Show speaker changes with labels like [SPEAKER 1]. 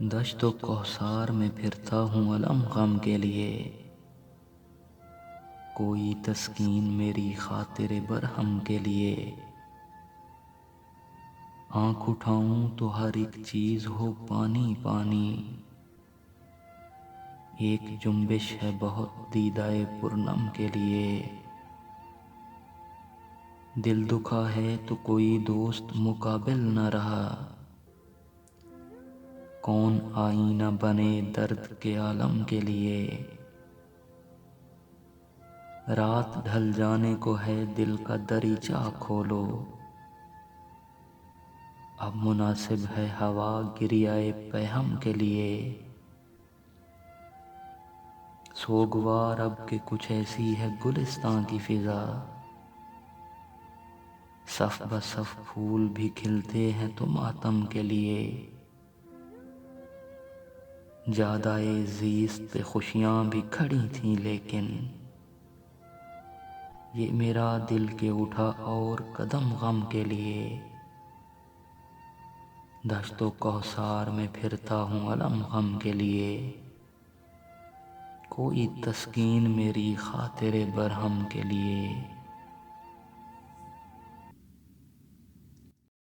[SPEAKER 1] دشت و کوثر میں پھرتا ہوں علم غم کے لیے، کوئی تسکین میری خاطر برہم کے لیے۔ آنکھ اٹھاؤں تو ہر ایک چیز ہو پانی پانی، ایک جنبش ہے بہت دیدہ پرنم کے لیے۔ دل دکھا ہے تو کوئی دوست مقابل نہ رہا، کون آئینہ بنے درد کے عالم کے لیے۔ رات ڈھل جانے کو ہے دل کا دریچہ کھولو، اب مناسب ہے ہوا گریائے پیہم کے لیے۔ سوگوار اب کہ کچھ ایسی ہے گلستاں کی فضا، صف بہ صف پھول بھی کھلتے ہیں تو ماتم کے لیے۔ جادۂ زیست پہ خوشیاں بھی کھڑی تھیں لیکن، یہ میرا دل کہ اٹھا اور قدم غم کے لیے۔ دشت و کوثر میں پھرتا ہوں علم غم کے لیے، کوئی تسکین میری خاطر برہم کے لیے۔